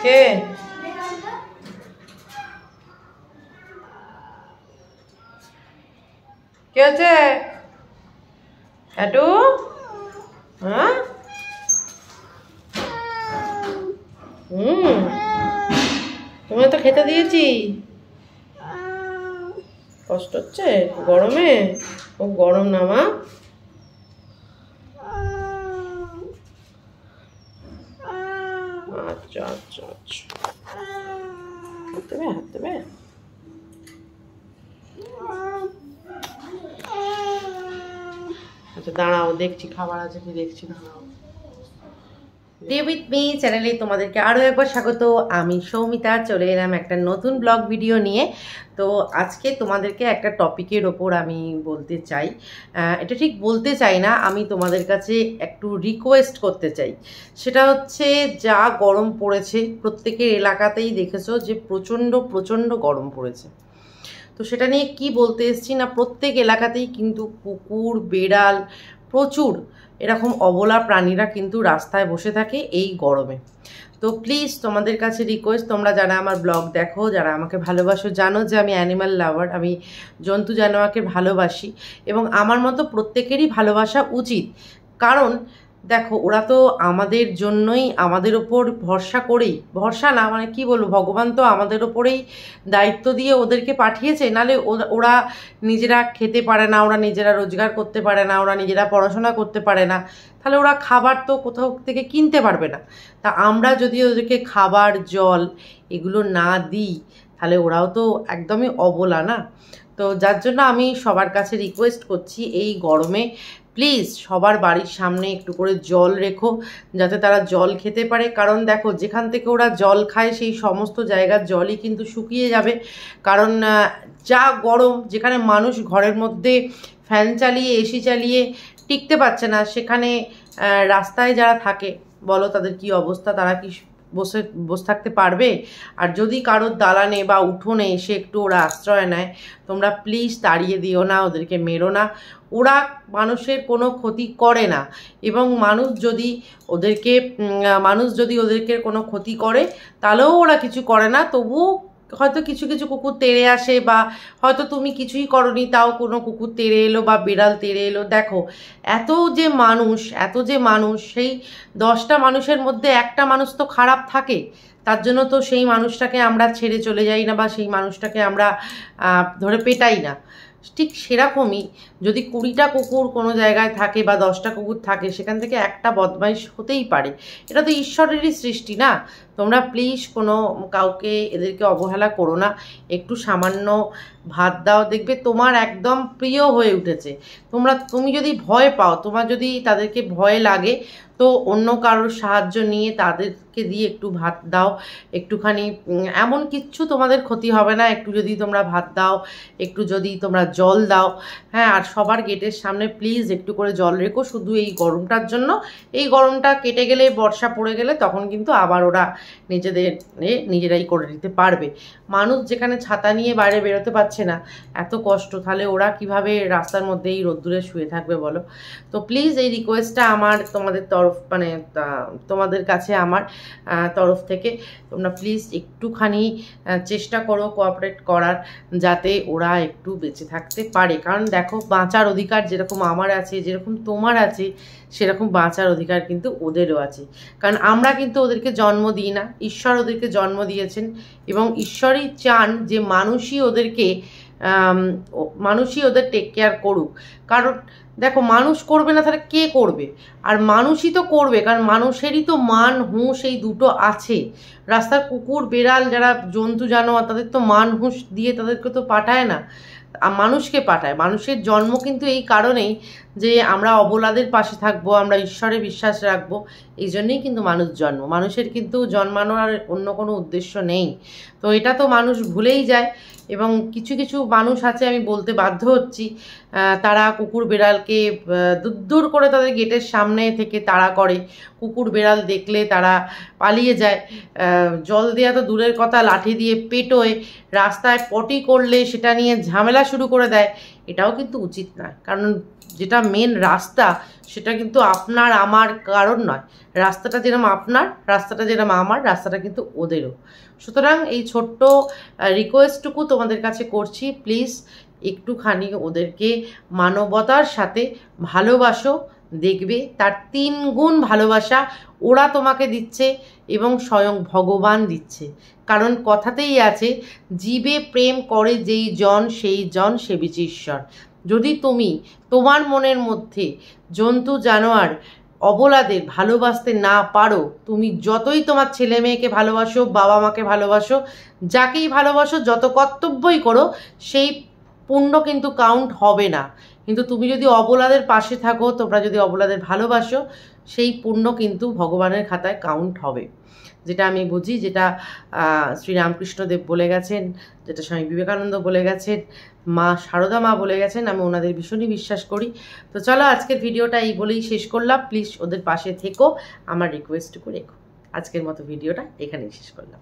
কে কে আছে এটু? হ্যাঁ তোমায় তো খেতে দিয়েছি। কষ্ট হচ্ছে গরমে? খুব গরম না মা? আচ্ছা আচ্ছা আচ্ছা, হাত দেবে হাত দেবে। আচ্ছা দাঁড়াও, দেখছি খাবার আছে কি দেখছি, দাঁড়াও। ডে উইথ মি চ্যানেলে তোমাদেরকে আরও একবার স্বাগত। আমি সৌমিতা চলে এলাম একটা নতুন ব্লগ ভিডিও নিয়ে। তো আজকে তোমাদেরকে একটা টপিকের ওপর আমি বলতে চাই, এটা ঠিক বলতে চাই না, আমি তোমাদের কাছে একটু রিকোয়েস্ট করতে চাই। সেটা হচ্ছে, যা গরম পড়েছে প্রত্যেকের এলাকাতেই দেখেছো যে প্রচণ্ড প্রচণ্ড গরম পড়েছে। তো সেটা নিয়ে কি বলতে এসেছি না, প্রত্যেক এলাকাতেই কিন্তু কুকুর বেড়াল প্রচুর এরকম অবলা প্রাণীরা কিন্তু রাস্তায় বসে থাকে এই গরমে। তো প্লিজ তোমাদের কাছে রিকোয়েস্ট, তোমরা যারা আমার ব্লগ দেখো, যারা আমাকে ভালোবাসো, জানো যে আমি অ্যানিম্যাল লাভার, আমি জন্তু জানোয়ারকে ভালোবাসি এবং আমার মতো প্রত্যেকেরই ভালোবাসা উচিত। কারণ দেখো, ওরা তো আমাদের জন্যই, আমাদের ওপর ভরসা করেই, ভরসা না মানে কি বলবো, ভগবান তো আমাদের ওপরেই দায়িত্ব দিয়ে ওদেরকে পাঠিয়েছে। নাহলে ওরা নিজেরা খেতে পারে না, ওরা নিজেরা রোজগার করতে পারে না, ওরা নিজেরা পড়াশোনা করতে পারে না, তাহলে ওরা খাবার তো কোথাও থেকে কিনতে পারবে না। তা আমরা যদি ওদেরকে খাবার জল এগুলো না দিই, তাহলে ওরাও তো একদমই অবলা না। তো যার জন্য আমি সবার কাছে রিকোয়েস্ট করছি, এই গরমে প্লিজ সবার বাড়ির সামনে একটু করে জল রেখো, যাতে তারা জল খেতে পারে। কারণ দেখো, যেখান থেকে ওরা জল খায় সেই সমস্ত জায়গার জলই কিন্তু শুকিয়ে যাবে। কারণ যা গরম, যেখানে মানুষ ঘরের মধ্যে ফ্যান চালিয়ে এসি চালিয়ে টিকতে পারছে না, সেখানে রাস্তায় যারা থাকে বলো তাদের কি অবস্থা, তারা কি বসে থাকতে পারবে? আর যদি কারোর দালানে বা উঠোনে এসে একটু ওরা আশ্রয় নেয়, তোমরা প্লিজ তাড়িয়ে দিও না, ওদেরকে মেরো না। ওরা মানুষের কোনো ক্ষতি করে না, এবং মানুষ যদি ওদেরকে কোনো ক্ষতি করে তাহলেও ওরা কিছু করে না। তবুও হয়তো কিছু কিছু কুকুর তেড়ে আসে, বা হয়তো তুমি কিছুই করনি তাও কোনো কুকুর তেড়ে এলো বা বিড়াল তেড়ে এলো। দেখো, এত যে মানুষ সেই 10টা মানুষের মধ্যে একটা মানুষ তো খারাপ থাকে, তার জন্য তো সেই মানুষটাকে আমরা ছেড়ে চলে যাই না, বা সেই মানুষটাকে আমরা ধরে পেটাই না। ঠিক সেরকমই যদি 20টা কুকুর কোনো জায়গায় থাকে বা 10টা কুকুর থাকে, সেখান থেকে একটা বদমাইশ হতেই পারে। এটা তো ঈশ্বরেরই সৃষ্টি না। তোমরা প্লিজ কাউকে এদেরকে অবহেলা করো না, একটু সামান্য ভাত দাও, দেখবে তোমার একদম প্রিয় হয়ে উঠেছে। তুমি যদি ভয় পাও, তোমার যদি তাদেরকে ভয় লাগে, তো অন্য কারোর সাহায্য নিয়ে তাদেরকে দিয়ে একটু ভাত দাও, একটুখানি, এমন কিচ্ছু তোমাদের ক্ষতি হবে না। একটু যদি তোমরা ভাত দাও, একটু যদি তোমরা জল দাও, হ্যাঁ। আর সবার গেটের সামনে প্লিজ একটু করে জল রেখো, শুধু এই গরমটার জন্য। এই গরমটা কেটে গেলে, বর্ষা পড়ে গেলে, তখন কিন্তু আবার ওরা নিজেরাই করে নিতে পারবে। মানুষ যেখানে ছাতা নিয়ে বাইরে বেরোতে পারছে না, এত কষ্ট, তাহলে ওরা কিভাবে রাস্তার মধ্যে এই রোদ্দুরে শুয়ে থাকবে বলো? তো প্লিজ এই রিকোয়েস্টটা আমার তোমাদের কাছে আমার তরফ থেকে, তোমরা প্লিজ একটুখানি চেষ্টা করো কোঅপারেট করার, যাতে ওরা একটু বেঁচে থাকতে পারে। কারণ দেখো, বাঁচার অধিকার যেরকম আমার আছে, যেরকম তোমার আছে, সেরকম বাঁচার অধিকার কিন্তু ওদেরও আছে। কারণ আমরা কিন্তু ওদেরকে জন্ম দিই না, ঈশ্বর ওদেরকে জন্ম দিয়েছেন, এবং ঈশ্বরই চান যে মানুষই ওদের টেক কেয়ার করুক। কারণ দেখো, মানুষ করবে না তাহলে কে করবে? আর মানুষই তো করবে, কারণ মানুষেরই তো মান হুঁশ এই দুটো আছে। রাস্তার কুকুর বেড়াল যারা জন্তু জানোয়ার, তাদের তো মান হুঁশ দিয়ে তাদেরকে তো পাঠায় না, মানুষকে পাঠায়। মানুষের জন্ম কিন্তু এই কারণেই যে আমরা অবলাদের পাশে থাকবো, আমরা ঈশ্বরে বিশ্বাস রাখবো, এই জন্যই কিন্তু মানুষ জন্ম। মানুষের কিন্তু জন্মানোর আর অন্য কোনো উদ্দেশ্য নেই। তো এটা তো মানুষ ভুলেই যায়। এবং কিছু কিছু মানুষ আছে, আমি বলতে বাধ্য হচ্ছি, তারা কুকুর বেড়ালকে দূর করে তাদের গেটের সামনে থেকে তাড়া করে। কুকুর বেড়াল দেখলে তারা পালিয়ে যায়। জল দেওয়া তো দূরের কথা, লাঠি দিয়ে পেটোয়, রাস্তায় পটি করলে সেটা নিয়ে ঝামেলা শুরু করে দেয়। এটাও কিন্তু উচিত নয়। কারণ যেটা মেন রাস্তা সেটা কিন্তু আপনার আমার কারণ নয়, রাস্তাটা যেরকম আপনার, রাস্তাটা যেরকম আমার, রাস্তাটা কিন্তু ওদেরও। সুতরাং এই ছোট্ট রিকোয়েস্টটুকু তোমাদের কাছে করছি, প্লিজ একটুখানি ওদেরকে মানবতার সাথে ভালোবাসো। দেখবে তার 3 গুণ ভালোবাসা ওরা তোমাকে দিচ্ছে এবং স্বয়ং ভগবান দিচ্ছে। কারণ কথাতেই আছে, জীবে প্রেম করে যেই জন সেই জন সেবিছে ঈশ্বর। যদি তুমি তোমার মনের মধ্যে জন্তু জানোয়ার অবলাদের ভালোবাসতে না পারো, তুমি যতই তোমার ছেলে মেয়েকে ভালোবাসো, বাবা মাকে ভালোবাসো, যাকেই ভালোবাসো, যত কর্তব্যই করো, সেই পুণ্য কিন্তু কাউন্ট হবে না। কিন্তু তুমি যদি অবলাদের পাশে থাকো, তোমরা যদি অবলাদের ভালোবাসো, সেই পুণ্য কিন্তু ভগবানের খাতায় কাউন্ট হবে। যেটা আমি বুঝি, যেটা শ্রীরামকৃষ্ণদেব বলে গেছেন, যেটা স্বামী বিবেকানন্দ বলে গেছেন, মা শারদা মা বলে গেছেন, আমি ওনাদের ভীষণই বিশ্বাস করি। তো চলো আজকের ভিডিওটা এই বলেই শেষ করলাম। প্লিজ ওদের পাশে থেকো, আমার রিকোয়েস্টটুকু রেখো। আজকের মতো ভিডিওটা এখানেই শেষ করলাম।